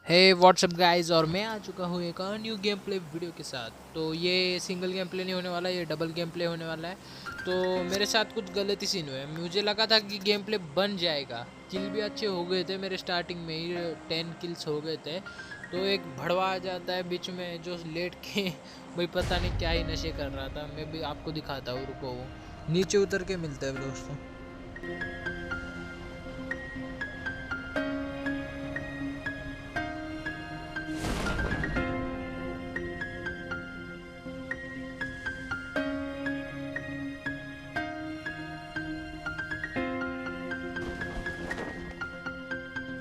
हे WhatsApp guys, और मैं आ चुका हूँ एक न्यू गेम प्ले वीडियो के साथ। तो ये सिंगल गेम प्ले नहीं होने वाला, ये डबल गेम प्ले होने वाला है। तो मेरे साथ कुछ गलती सीन हुए। मुझे लगा था कि गेम प्ले बन जाएगा, किल भी अच्छे हो गए थे मेरे, स्टार्टिंग में ही 10 किल्स हो गए थे। तो एक भड़वा आ जाता है बीच में जो लेट के भाई पता नहीं क्या ही नशे कर रहा था। मैं भी आपको दिखाता हूँ, रुको। वो नीचे उतर के मिलता है दोस्तों।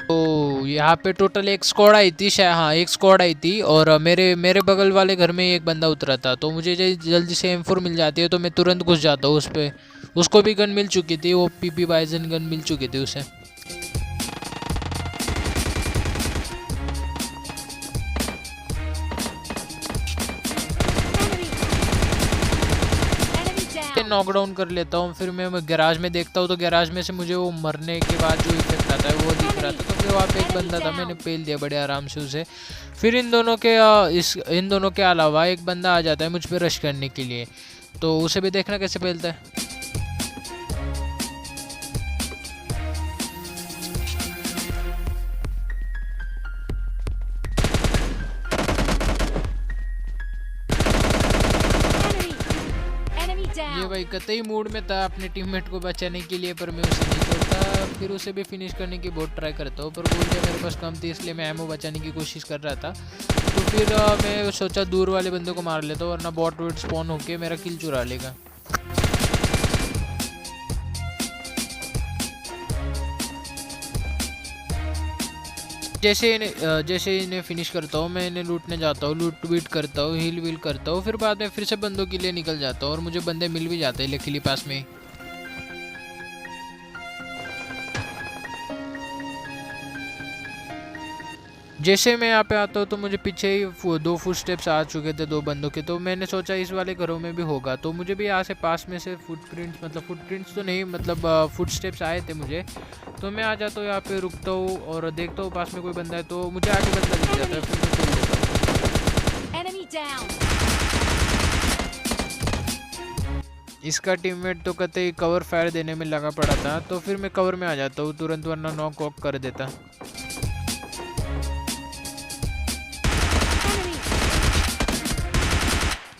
तो यहाँ पे टोटल एक स्क्वाड आई थी शायद, हाँ एक स्क्वाड आई थी। और मेरे मेरे बगल वाले घर में एक बंदा उतरा था। तो मुझे जल्दी से M4 मिल जाती है तो मैं तुरंत घुस जाता हूँ उस पर। उसको भी गन मिल चुकी थी, वो PP बाइजन गन मिल चुकी थी उसे। नॉकडाउन कर लेता हूँ, फिर मैं गैराज में देखता हूँ तो गैराज में से मुझे वो मरने के बाद जो इफेक्ट आता है वो दिख रहा था। तो फिर वहाँ पे एक बंदा था, मैंने पेल दिया बड़े आराम से उसे। फिर इन दोनों के अलावा एक बंदा आ जाता है मुझ पे रश करने के लिए। तो उसे भी देखना कैसे पेलता है। ये भाई कतई मूड में था अपने टीममेट को बचाने के लिए, पर मैं उसे नहीं छोड़ता। फिर उसे भी फिनिश करने की बहुत ट्राई करता हूँ, पर बोल दिया मेरे पास कम थी इसलिए मैं एमओ बचाने की कोशिश कर रहा था। तो फिर मैं सोचा दूर वाले बंदे को मार लेता हूँ, वरना बॉट वोट स्पॉन होके मेरा किल चुरा लेगा। जैसे इन्हें फिनिश करता हूँ, मैं इन्हें लूटने जाता हूँ, लूट वीट करता हूँ, हील वील करता हूँ। फिर बाद में फिर से बंदों के लिए निकल जाता हूँ और मुझे बंदे मिल भी जाते हैं लकीली पास में। जैसे मैं यहाँ पे आता हूँ तो मुझे पीछे ही दो फुट स्टेप्स आ चुके थे, दो बंदों के। तो मैंने सोचा इस वाले घरों में भी होगा, तो मुझे भी यहाँ से पास में से फुटप्रिंट्स तो नहीं, मतलब फुट स्टेप्स आए थे मुझे। तो मैं आ जाता हूँ यहाँ पे, रुकता हूँ और देखता हूँ पास में कोई बंदा है। तो मुझे आगे बंदा दिख जाता है, फिर मैं खोल देता हूँ। इसका टीममेट तो कतई कवर फायर देने में लगा पड़ा था, तो फिर मैं कवर में आ जाता हूँ तुरंत, वरना नॉक वॉक कर देता।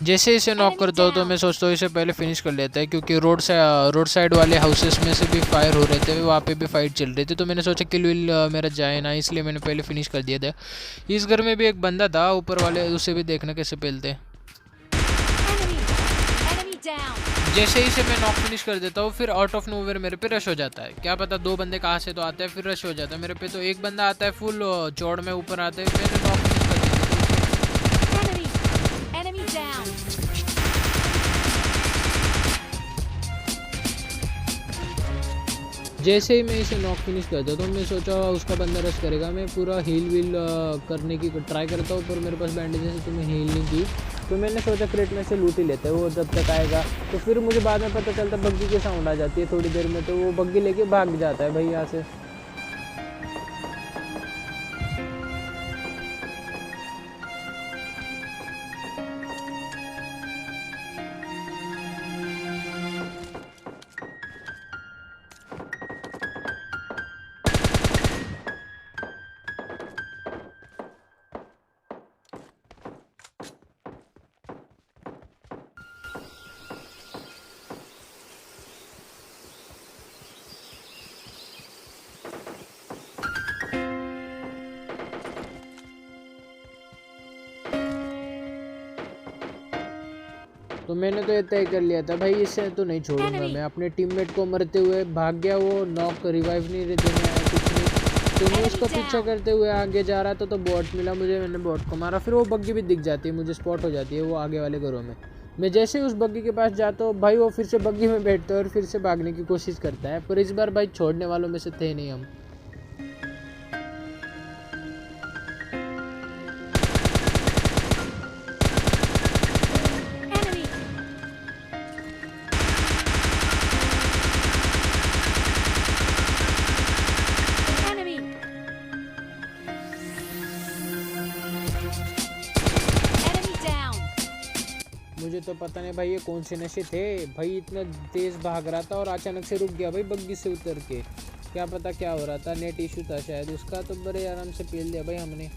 जैसे इसे नॉक करता हूँ तो मैं सोचता हूँ इसे पहले फिनिश कर लेता है, क्योंकि रोड साइड वाले हाउसेस में से भी फायर हो रहे थे, वहाँ पे भी फाइट चल रही थी। तो मैंने सोचा किल विल मेरा जाए ना, इसलिए मैंने पहले फिनिश कर दिया था। इस घर में भी एक बंदा था ऊपर वाले, उसे भी देखना कैसे पेलते। जैसे ही से मैं नॉक फिनिश कर देता हूँ, फिर आउट ऑफ नोवेयर मेरे पे रश हो जाता है। क्या पता दो बंदे कहाँ से तो आते हैं, फिर रश हो जाता है मेरे पे। तो एक बंदा आता है फुल चौड़ में ऊपर आता है, मैंने नॉक फिनिश कर दिया। जैसे ही मैं इसे नॉक फिनिश कर देता हूँ, मैं सोचा उसका बंदा रश करेगा, मैं पूरा हील वील करने की ट्राई करता हूँ, पर मेरे पास बैंडेजेस है तो मैं हील नहीं की। तो मैंने सोचा क्रेट में से लूट ही लेते हैं, वो जब तक आएगा। तो फिर मुझे बाद में पता चलता बग्गी की साउंड आ जाती है थोड़ी देर में, तो वो बग्गी लेके भाग जाता है भाई यहाँ से। तो मैंने तो ये तय कर लिया था भाई, इससे तो नहीं छोड़ूंगा मैं। अपने टीममेट को मरते हुए भाग गया, वो नॉक रिवाइव नहीं देने आया, कुछ नहीं। तो मैं उसका पीछा करते हुए आगे जा रहा था, तो बॉट मिला मुझे, मैंने बॉट को मारा। फिर वो बग्गी भी दिख जाती है मुझे, स्पॉट हो जाती है वो आगे वाले घरों में। मैं जैसे उस बग्गी के पास जाता हूँ भाई, वो फिर से बग्गी में बैठता है और फिर से भागने की कोशिश करता है। पर इस बार भाई छोड़ने वालों में से थे नहीं हम। मुझे तो पता नहीं भाई ये कौन से नशे थे भाई, इतना तेज़ भाग रहा था और अचानक से रुक गया भाई बग्गी से उतर के। क्या पता क्या हो रहा था, नेट इशू था शायद उसका, तो बड़े आराम से पेल दिया भाई हमने।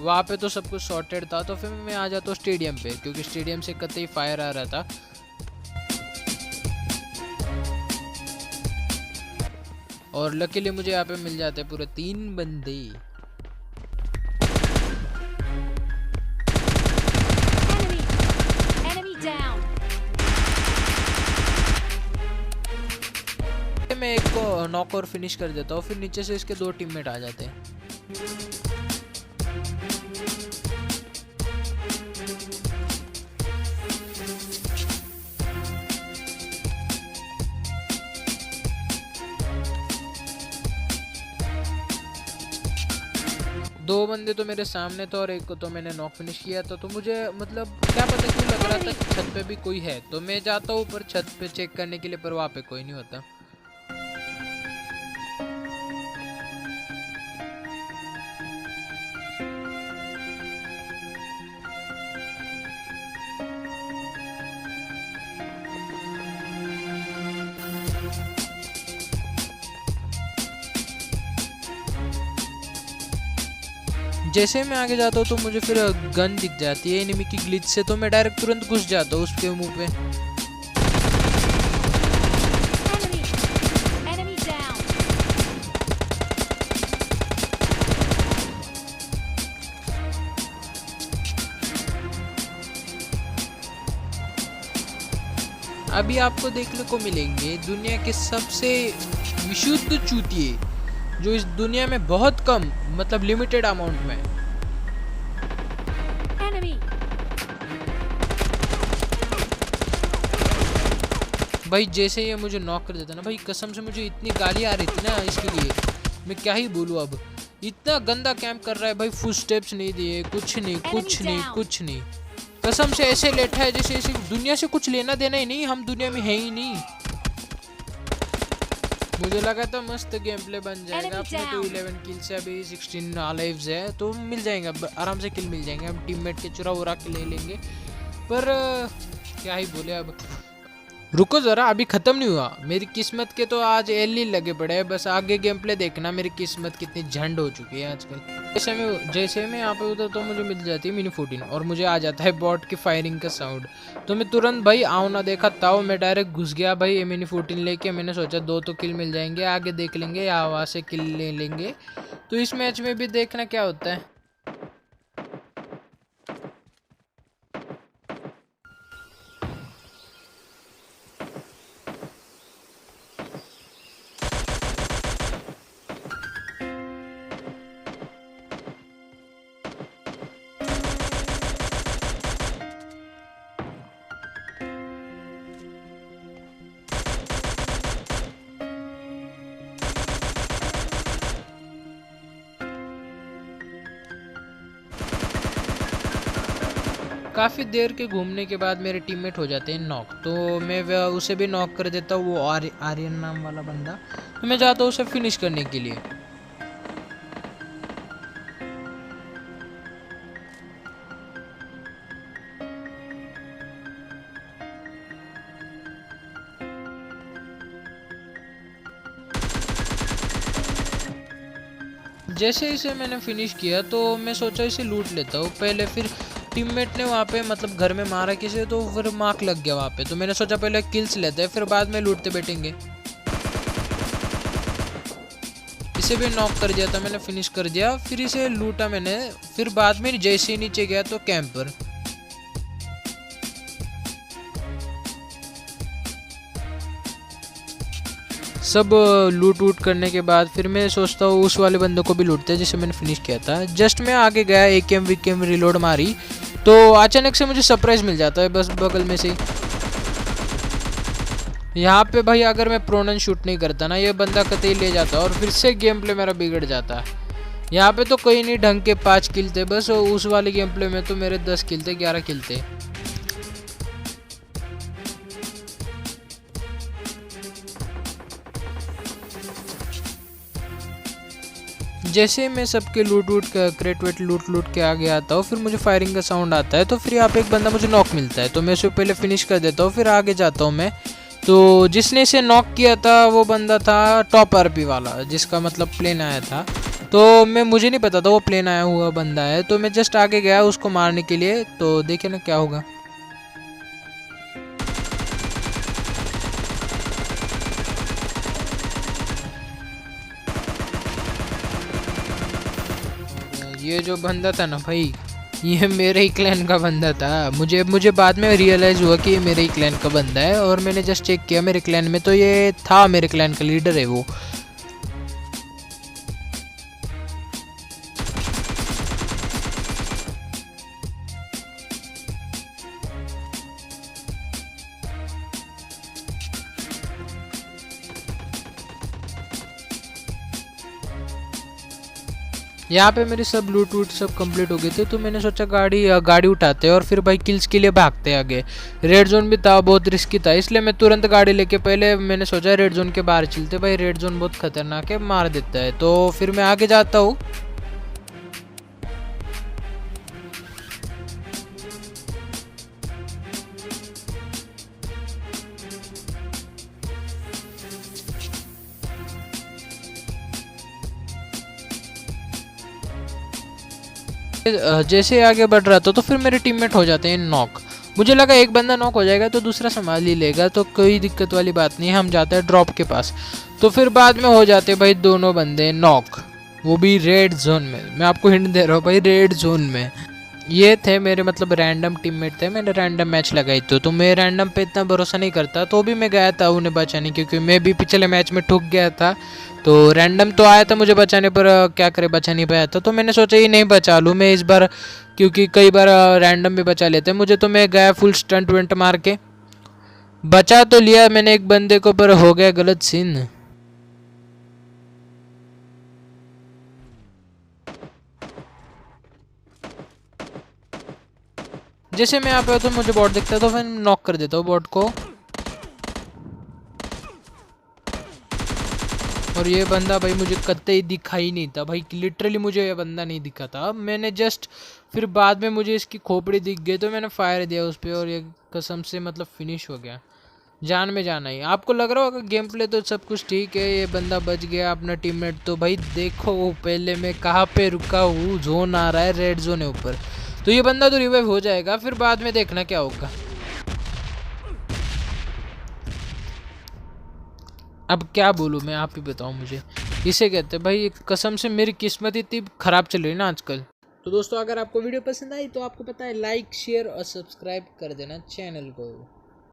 वहाँ पे तो सब कुछ सॉर्टेड था, तो फिर मैं आ जाता हूँ स्टेडियम पे, क्योंकि स्टेडियम से कतई फायर आ रहा था। और लकीली मुझे यहाँ पे मिल जाते पूरे 3 बंदे। मैं एक को नॉक और फिनिश कर देता हूँ, फिर नीचे से इसके 2 टीममेट आ जाते हैं। दो बंदे तो मेरे सामने थे और एक को तो मैंने नॉक फिनिश किया था। तो मुझे मतलब क्या पता क्यों लग रहा था कि छत पे भी कोई है, तो मैं जाता हूँ ऊपर छत पे चेक करने के लिए, पर वहाँ पे कोई नहीं होता। जैसे मैं आगे जाता हूँ तो मुझे फिर गन दिख जाती है एनिमी की ग्लिच से, तो मैं डायरेक्ट तुरंत घुस जाता हूँ उसके मुंह पे। अभी आपको देखने को मिलेंगे दुनिया के सबसे विशुद्ध चूतिए, जो इस दुनिया में बहुत कम मतलब लिमिटेड अमाउंट में। भाई जैसे ये मुझे नॉक कर देता ना भाई, कसम से मुझे इतनी गाली आ रही थी ना इसके लिए, मैं क्या ही बोलूँ अब। इतना गंदा कैंप कर रहा है भाई, फुट स्टेप्स नहीं दिए, कुछ नहीं कुछ नहीं कुछ नहीं। कसम से ऐसे लेटा है जैसे ऐसे दुनिया से कुछ लेना देना ही नहीं, हम दुनिया में है ही नहीं। मुझे लगा था मस्त गेम प्ले बन जाएगा। अपने तो 11 किल से अभी 16 लाइव्स है, तो मिल जाएंगे आराम से, किल मिल जाएंगे, हम टीममेट के चुरा उरा के ले लेंगे। पर क्या ही बोले अब। रुको ज़रा, अभी ख़त्म नहीं हुआ। मेरी किस्मत के तो आज एल ही लगे पड़े हैं, बस आगे गेम प्ले देखना मेरी किस्मत कितनी झंड हो चुकी है आजकल। जैसे मैं यहाँ पे उधर तो मुझे मिल जाती है मिनी 14 और मुझे आ जाता है बॉट की फायरिंग का साउंड। तो मैं तुरंत भाई आओ ना देखा ताओ, मैं डायरेक्ट घुस गया भाई मिनी 14 लेके। मैंने सोचा 2 तो किल मिल जाएंगे, आगे देख लेंगे या वहाँ से किल ले लेंगे। तो इस मैच में भी देखना क्या होता है। काफ़ी देर के घूमने के बाद मेरे टीममेट हो जाते हैं नॉक, तो मैं उसे भी नॉक कर देता हूँ, वो आर्यन नाम वाला बंदा। तो मैं जाता हूँ उसे फिनिश करने के लिए। जैसे इसे मैंने फिनिश किया तो मैं सोचा इसे लूट लेता हूँ पहले। फिर टीममेट ने वहाँ पे मतलब घर में मारा किसी, तो फिर मार्क लग गया वहाँ पे। तो मैंने सोचा पहले किल्स लेते हैं, फिर बाद में लूटते बैठेंगे। इसे भी नॉक कर दिया था मैंने, फिनिश कर दिया। फिर इसे लूटा मैंने, फिर बाद में जैसे ही नीचे गया तो कैंपर। सब लूट वूट करने के बाद फिर मैं सोचता हूँ उस वाले बंदे को भी लूटते हैं जिसे मैंने फिनिश किया था। जस्ट मैं आगे गया, एकेएम वीकेएम रिलोड मारी, तो अचानक से मुझे सरप्राइज मिल जाता है बस बगल में से। यहाँ पे भाई अगर मैं प्रोनन शूट नहीं करता ना, ये बंदा कतई ले जाता और फिर से गेम प्ले मेरा बिगड़ जाता। यहाँ पे तो कोई नहीं, ढंग के 5 किल थे बस। उस वाले गेम प्ले में तो मेरे 10 किल थे, 11 किल थे। जैसे मैं सबके लूट वूट क्रेट वेट लूट के आगे आता हूँ, फिर मुझे फायरिंग का साउंड आता है, तो फिर यहाँ पे एक बंदा मुझे नॉक मिलता है, तो मैं उसे पहले फिनिश कर देता हूँ, फिर आगे जाता हूँ मैं। तो जिसने इसे नॉक किया था वो बंदा था टॉप आरपी वाला, जिसका मतलब प्लेन आया था। तो मुझे नहीं पता था वो प्लेन आया हुआ बंदा है, तो मैं जस्ट आगे गया उसको मारने के लिए। तो देखिए ना क्या होगा। ये जो बंदा था ना भाई, ये मेरे ही क्लैन का बंदा था। मुझे बाद में रियलाइज़ हुआ कि ये मेरे ही क्लैन का बंदा है, और मैंने जस्ट चेक किया मेरे क्लैन में, तो ये था मेरे क्लैन का लीडर है वो। यहाँ पे मेरी सब लूट वूट सब कंप्लीट हो गए थे, तो मैंने सोचा गाड़ी उठाते और फिर भाई किल्स के लिए भागते आगे। रेड जोन भी था, बहुत रिस्की था, इसलिए मैं तुरंत गाड़ी लेके पहले मैंने सोचा रेड जोन के बाहर चलते, भाई रेड जोन बहुत खतरनाक है, मार देता है। तो फिर मैं आगे जाता हूँ। जैसे आगे बढ़ रहा था तो फिर मेरे टीममेट हो जाते हैं नॉक। मुझे लगा एक बंदा नॉक हो जाएगा तो दूसरा संभाल ही लेगा, तो कोई दिक्कत वाली बात नहीं है। हम जाते हैं ड्रॉप के पास, तो फिर बाद में हो जाते भाई दोनों बंदे नॉक, वो भी रेड जोन में। मैं आपको हिंट दे रहा हूँ भाई, रेड जोन में। ये थे मेरे मतलब रैंडम टीममेट थे, मैंने रैंडम मैच लगाई तो मैं रैंडम पे इतना भरोसा नहीं करता, तो भी मैं गया था उन्हें बचाने, क्योंकि मैं भी पिछले मैच में ठुक गया था। तो रैंडम तो आया था मुझे बचाने पर, क्या करे बचा नहीं पाया था, तो मैंने सोचा ये नहीं बचा लूँ मैं इस बार, क्योंकि कई बार रैंडम भी बचा लेते हैं मुझे। तो मैं गया फुल स्टंट वेंट मार के, बचा तो लिया मैंने एक बंदे को, पर हो गया गलत सीन। जैसे मैं यहाँ पे तो मुझे बॉट दिखता है, तो मैं नॉक कर देता हूँ बॉट को। और ये बंदा भाई मुझे कतई दिखाई नहीं था भाई, लिटरली मुझे ये बंदा नहीं दिखा था। मैंने जस्ट फिर बाद में मुझे इसकी खोपड़ी दिख गई, तो मैंने फायर दिया उस पर, और ये कसम से मतलब फिनिश हो गया। जान में जाना ही। आपको लग रहा होगा गेम प्ले तो सब कुछ ठीक है, ये बंदा बच गया अपना टीममेट, तो भाई देखो वो पहले मैं कहाँ पे रुका हूँ, जोन आ रहा है, रेड जोन है ऊपर, तो ये बंदा तो रिवाइव हो जाएगा, फिर बाद में देखना क्या होगा। अब क्या बोलूँ मैं, आप ही बताओ मुझे। इसे कहते हैं भाई कसम से मेरी किस्मत इतनी ख़राब चल रही है ना आजकल। तो दोस्तों अगर आपको वीडियो पसंद आई तो आपको पता है लाइक शेयर और सब्सक्राइब कर देना चैनल को।